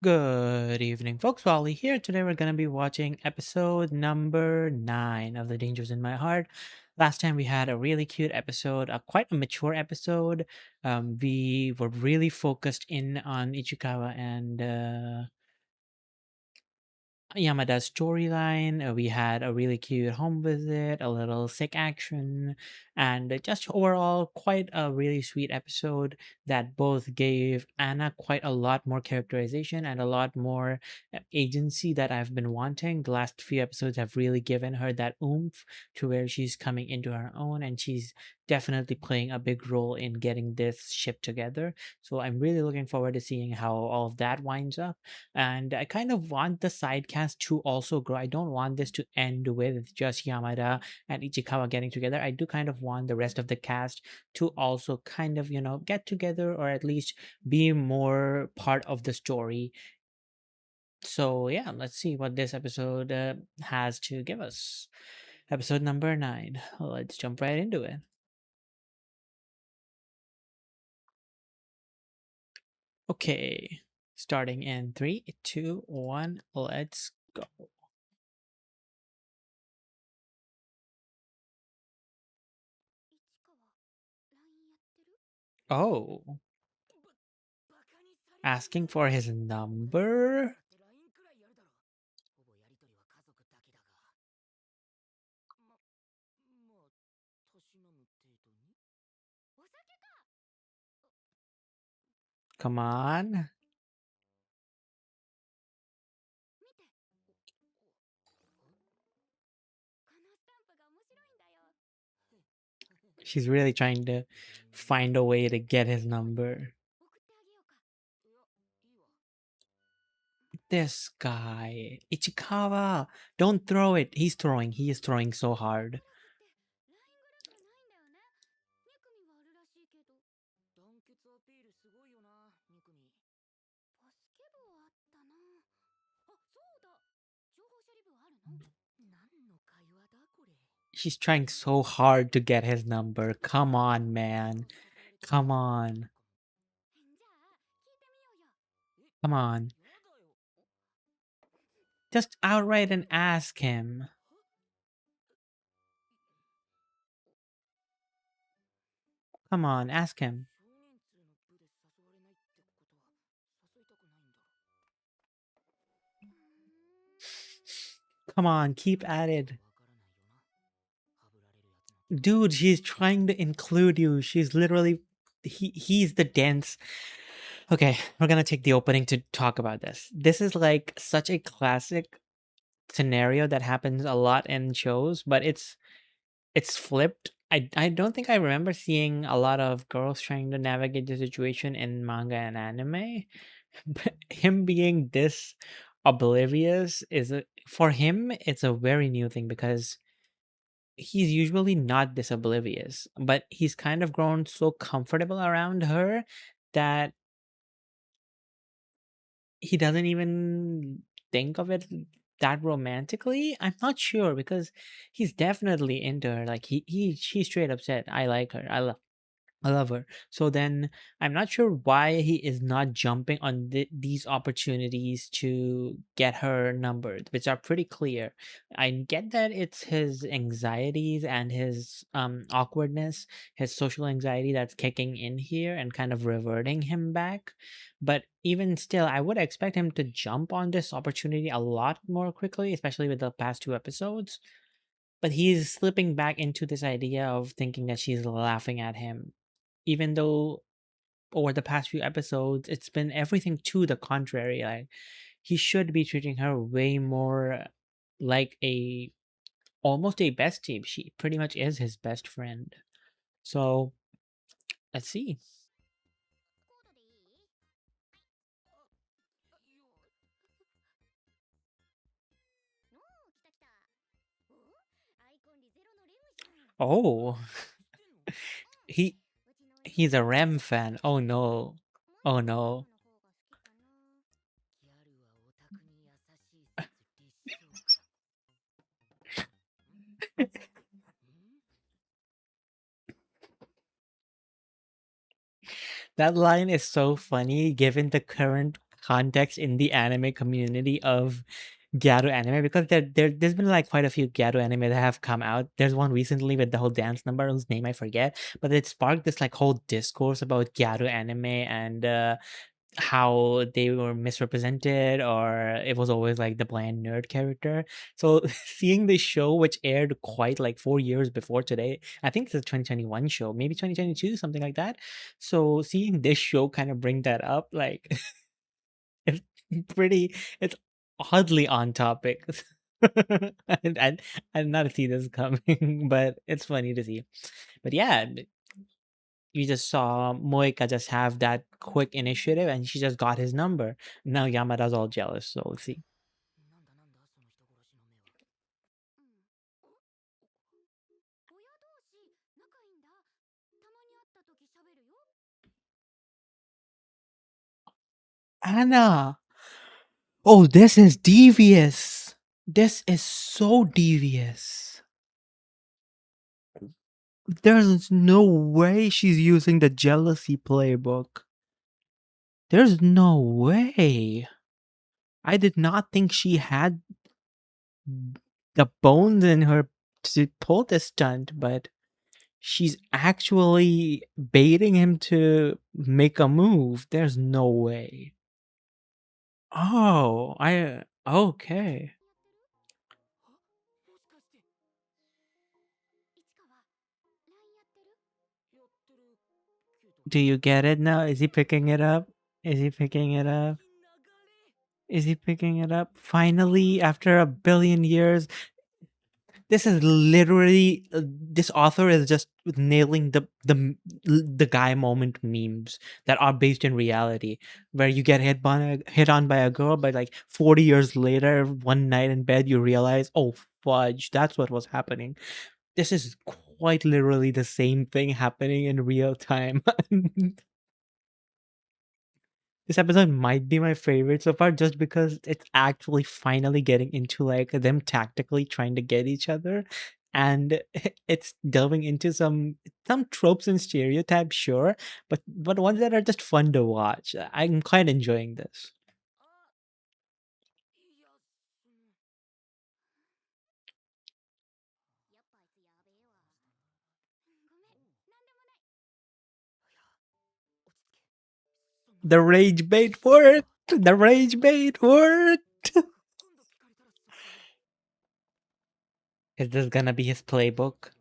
Good evening, folks. Wally here. Today we're going to be watching episode number 9 of The Dangers in My Heart. Last time we had a really cute episode, quite a mature episode. We were really focused in on Ichikawa and Yamada's storyline. We had a really cute home visit, a little sick action, and just overall quite a really sweet episode that both gave Anna quite a lot more characterization and a lot more agency that I've been wanting. The last few episodes have really given her that oomph to where she's coming into her own, and she's definitely playing a big role in getting this ship together. So I'm really looking forward to seeing how all of that winds up, and I kind of want the side cast to also grow. I don't want this to end with just Yamada and Ichikawa getting together. I do kind of want the rest of the cast to also kind of, get together or at least be more part of the story. So, yeah, let's see what this episode has to give us. Episode number 9. Let's jump right into it. Okay, starting in 3, 2, 1, let's go. Oh, asking for his number? Come on. She's really trying to find a way to get his number. This guy, Ichikawa, don't throw it. He's throwing. He is throwing so hard. She's trying so hard to get his number. Come on, man. Come on. Come on. Just outright and ask him. Come on, ask him. Come on, keep at it. Dude, she's trying to include you. She's literally he's the dense. Okay, we're gonna take the opening to talk about this. This is like such a classic scenario that happens a lot in shows, but it's flipped. I don't think I remember seeing a lot of girls trying to navigate the situation in manga and anime. But him being this oblivious for him, it's a very new thing because he's usually not this oblivious, but he's kind of grown so comfortable around her that he doesn't even think of it that romantically. I'm not sure because he's definitely into her. Like she straight up said, "I like her. I love her." So then I'm not sure why he is not jumping on these opportunities to get her numbered, which are pretty clear. I get that it's his anxieties and his awkwardness, his social anxiety that's kicking in here and kind of reverting him back. But even still, I would expect him to jump on this opportunity a lot more quickly, especially with the past 2 episodes. But he's slipping back into this idea of thinking that she's laughing at him, even though over the past few episodes it's been everything to the contrary. Like he should be treating her way more like a almost a bestie. She pretty much is his best friend. So let's see. Oh, he he's a Rem fan. Oh no. Oh no. That line is so funny given the current context in the anime community of Gyaru anime, because there's been like quite a few Gyaru anime that have come out. There's one recently with the whole dance number whose name I forget, but it sparked this like whole discourse about Gyaru anime and how they were misrepresented, or it was always like the bland nerd character. So seeing this show, which aired quite like 4 years before today, I think it's a 2021 show, maybe 2022, something like that. So seeing this show kind of bring that up, like it's pretty, it's oddly on topic. I did not see this coming, but it's funny to see. But yeah, you just saw Moika just have that quick initiative and she just got his number. Now Yamada's all jealous, so let's see. Anna! Oh, this is devious. This is so devious. There's no way she's using the jealousy playbook. There's no way. I did not think she had the bones in her to pull this stunt, but she's actually baiting him to make a move. There's no way. Oh, I okay. Do you get it now? Is he picking it up? Is he picking it up? Is he picking it up? Finally, after a billion years, this is literally this author is just nailing the guy moment memes that are based in reality, where you get hit on by a girl, but like 40 years later, one night in bed, you realize, oh fudge, that's what was happening. This is quite literally the same thing happening in real time. This episode might be my favorite so far just because it's actually finally getting into like them tactically trying to get each other, and it's delving into some tropes and stereotypes, sure, but ones that are just fun to watch. I'm quite enjoying this. The rage bait worked. The rage bait worked. Is this gonna be his playbook?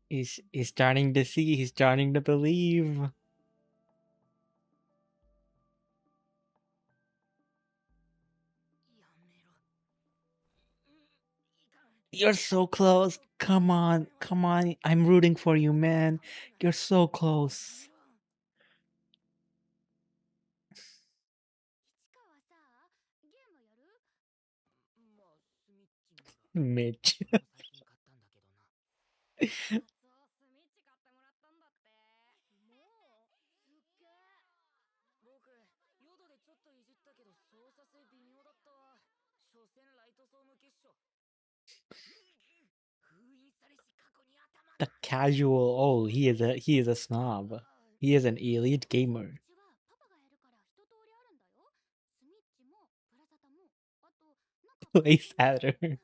He's starting to see, he's starting to believe. You're so close. Come on, come on. I'm rooting for you, man. You're so close. Mitch. The casual. Oh, he is a snob. He is an elite gamer. Play Saturn.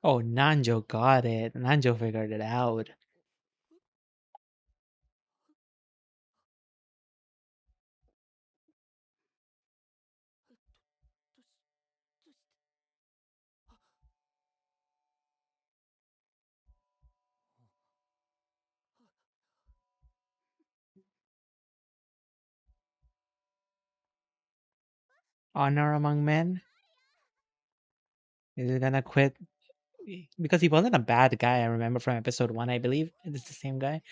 Oh, Nanjo got it. Nanjo figured it out. Honor among men. Is he gonna quit? because he wasn't a bad guy. I remember from episode one, I believe it's the same guy.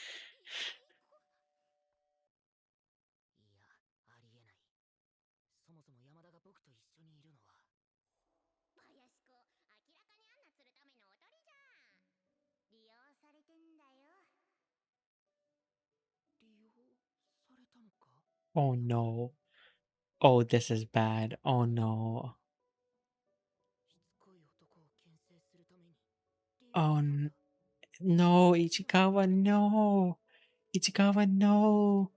Oh no. Oh, this is bad. Oh no. Oh no, Ichikawa, no. Ichikawa, no.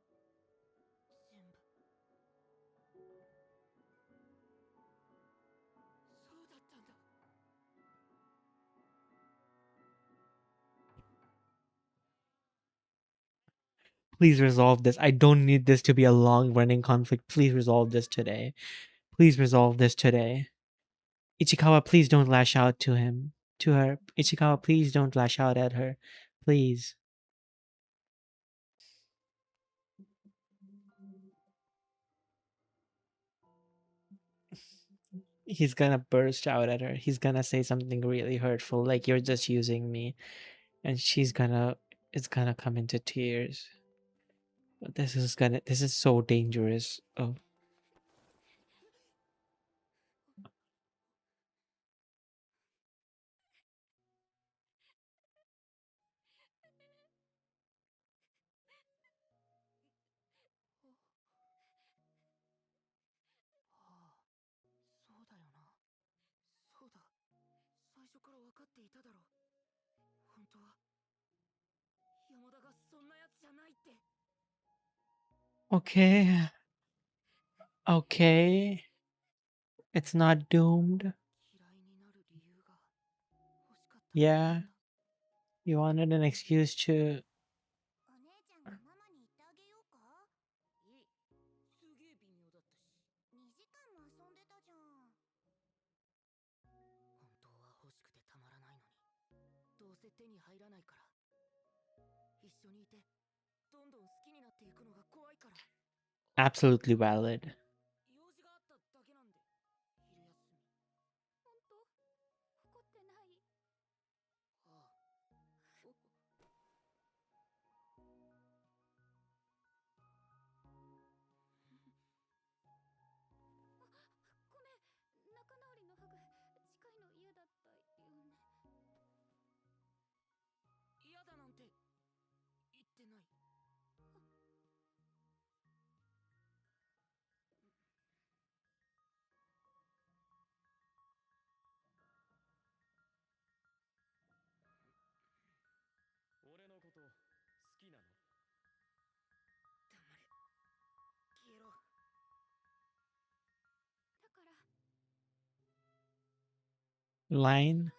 Please resolve this. I don't need this to be a long running conflict. Please resolve this today. Please resolve this today. Ichikawa, please don't lash out to him. To her. Ichikawa, please don't lash out at her. Please. He's gonna burst out at her. He's gonna say something really hurtful, like you're just using me. And she's gonna it's gonna come into tears. This is so dangerous. Oh, okay. Okay. It's not doomed. Yeah. You wanted an excuse to. Absolutely valid. Line.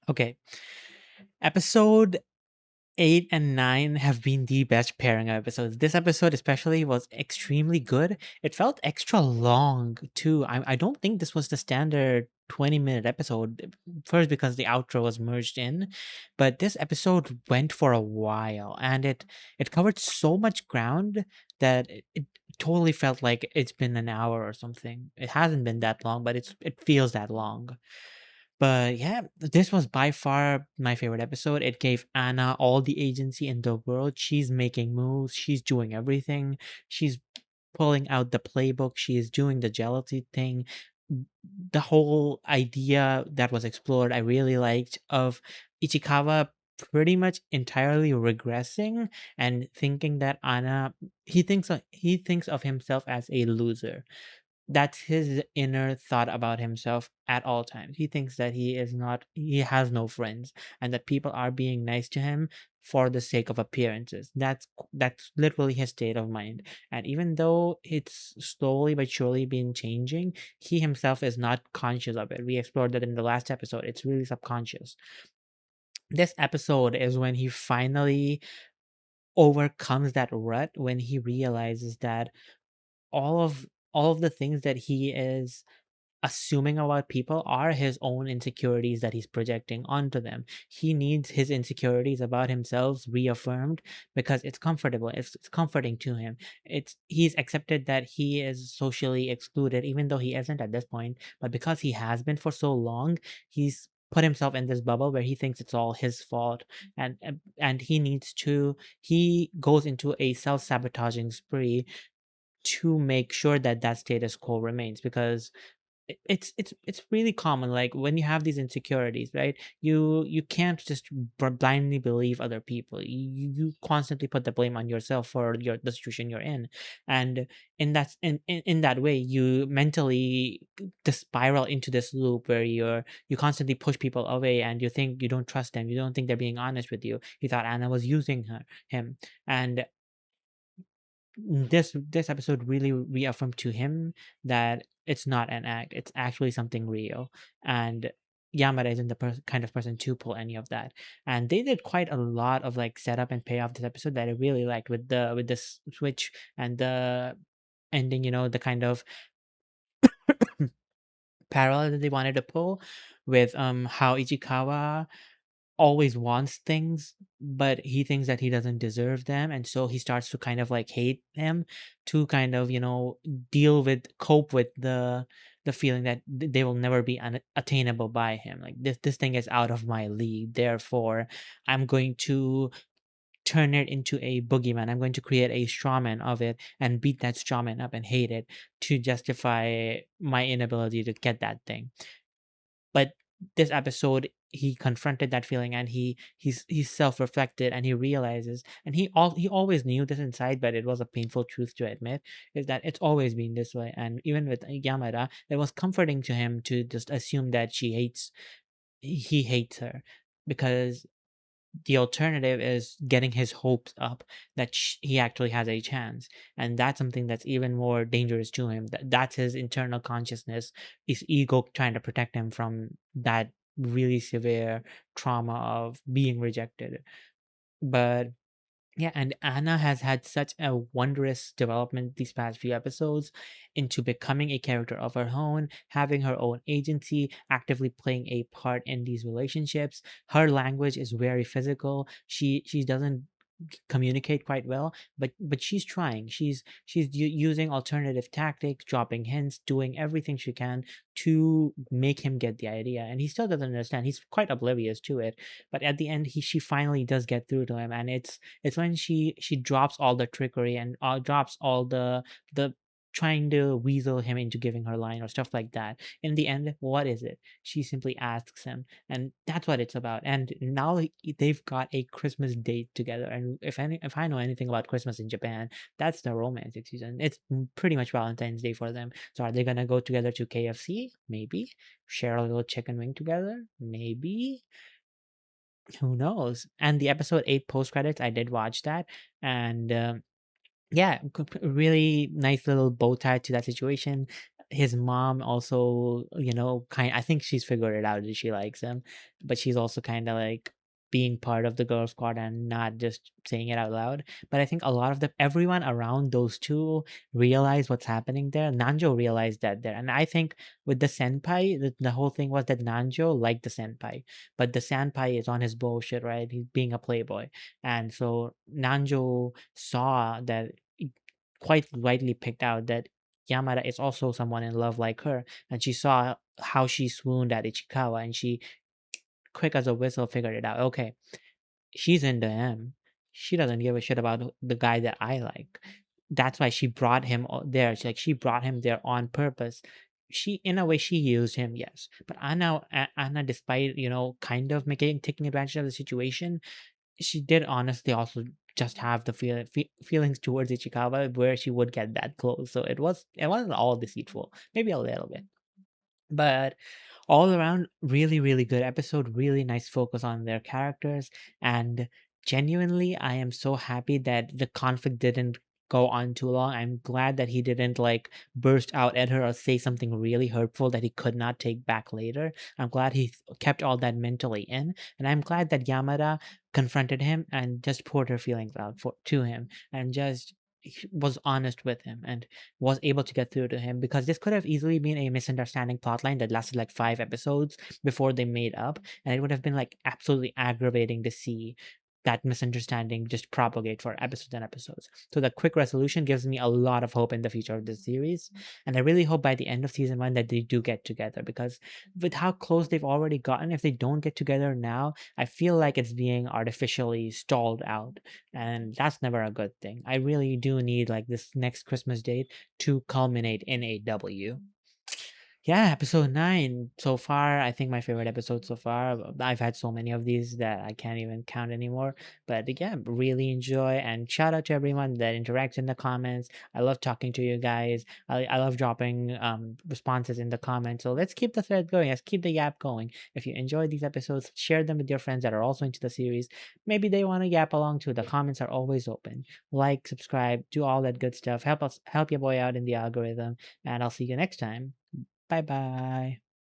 Okay. Episode 8 and 9 have been the best pairing episodes. This episode, especially, was extremely good. It felt extra long, too. I don't think this was the standard 20-minute episode. First, because the outro was merged in, but this episode went for a while and it covered so much ground that it totally felt like it's been an hour or something. It hasn't been that long, but it feels that long. But yeah, this was by far my favorite episode. It gave Anna all the agency in the world. She's making moves, she's doing everything. She's pulling out the playbook, she is doing the jealousy thing. The whole idea that was explored, I really liked, of Ichikawa pretty much entirely regressing and thinking that Anna he thinks of himself as a loser, that's his inner thought about himself at all times. He thinks that he has no friends, and that people are being nice to him for the sake of appearances. That's literally his state of mind. And even though it's slowly but surely been changing, he himself is not conscious of it. We explored that in the last episode. It's really subconscious. This episode is when he finally overcomes that rut, when he realizes that all of all of the things that he is assuming about people are his own insecurities that he's projecting onto them. He needs his insecurities about himself reaffirmed because it's comfortable. It's comforting to him. He's accepted that he is socially excluded, even though he isn't at this point. But because he has been for so long, he's put himself in this bubble where he thinks it's all his fault, and he goes into a self-sabotaging spree to make sure that that status quo remains, because it's really common, like when you have these insecurities, right? You can't just blindly believe other people. You constantly put the blame on yourself for the situation you're in, and in that way you mentally the spiral into this loop where you constantly push people away, and you think you don't trust them, you don't think they're being honest with you. You thought Anna was using him, and this episode really reaffirmed to him that it's not an act, it's actually something real. And Yamada isn't the kind of person to pull any of that. And they did quite a lot of like setup and payoff this episode that I really liked, with the switch and the ending, the kind of parallel that they wanted to pull with how Ichikawa always wants things, but he thinks that he doesn't deserve them, and so he starts to kind of like hate him, to kind of cope with the feeling that they will never be attainable by him. Like this thing is out of my league, therefore I'm going to turn it into a boogeyman. I'm going to create a strawman of it and beat that strawman up and hate it to justify my inability to get that thing. But this episode, he confronted that feeling, and he's self-reflected, and he realizes, and he always knew this inside, but it was a painful truth to admit, is that it's always been this way. And even with Yamada, it was comforting to him to just assume that he hates her, because the alternative is getting his hopes up that he actually has a chance, and that's something that's even more dangerous to him. That's his internal consciousness, his ego trying to protect him from that really severe trauma of being rejected. But yeah, and Anna has had such a wondrous development these past few episodes into becoming a character of her own, having her own agency, actively playing a part in these relationships. Her language is very physical. She doesn't communicate quite well, but she's trying. She's using alternative tactics, dropping hints, doing everything she can to make him get the idea, and he still doesn't understand. He's quite oblivious to it, but at the end she finally does get through to him, and it's when she drops all the trickery and drops all the trying to weasel him into giving her line or stuff like that. In the end, what is it? She simply asks him, and that's what it's about. And now they've got a Christmas date together. And if I know anything about Christmas in Japan, that's the romantic season. It's pretty much Valentine's Day for them. So are they gonna go together to KFC? Maybe. Share a little chicken wing together? Maybe. Who knows? And the episode 8 post credits, I did watch that, and yeah, really nice little bow tie to that situation. His mom also, I think she's figured it out that she likes him, but she's also kind of like being part of the girl squad and not just saying it out loud. But I think a lot of everyone around those two realized what's happening there. Nanjo realized that there. And I think with the senpai, the whole thing was that Nanjo liked the senpai, but the senpai is on his bullshit, right? He's being a playboy. And so Nanjo saw that, quite rightly picked out that Yamada is also someone in love like her, and she saw how she swooned at Ichikawa, and she, quick as a whistle, figured it out. Okay, she's into him. She doesn't give a shit about the guy that I like. That's why she brought him there. She brought him there on purpose. She, in a way, she used him, yes. But Anna, despite kind of taking advantage of the situation, she did honestly also just have the feelings towards Ichikawa where she would get that close. So it wasn't all deceitful, maybe a little bit, but all around really really good episode, really nice focus on their characters. And genuinely I am so happy that the conflict didn't go on too long. I'm glad that he didn't like burst out at her or say something really hurtful that he could not take back later. I'm glad he kept all that mentally in, and I'm glad that Yamada confronted him and just poured her feelings out to him, and just was honest with him and was able to get through to him, because this could have easily been a misunderstanding plotline that lasted like 5 episodes before they made up, and it would have been like absolutely aggravating to see that misunderstanding just propagate for episodes and episodes. So the quick resolution gives me a lot of hope in the future of this series, and I really hope by the end of season 1 that they do get together, because with how close they've already gotten, if they don't get together now, I feel like it's being artificially stalled out, and that's never a good thing. I really do need like this next Christmas date to culminate in a W. Yeah, episode 9 so far. I think my favorite episode so far. I've had so many of these that I can't even count anymore. But yeah, really enjoy, and shout out to everyone that interacts in the comments. I love talking to you guys. I love dropping responses in the comments. So let's keep the thread going. Let's keep the yap going. If you enjoyed these episodes, share them with your friends that are also into the series. Maybe they want to yap along too. The comments are always open. Like, subscribe, do all that good stuff. Help your boy out in the algorithm. And I'll see you next time. Bye bye.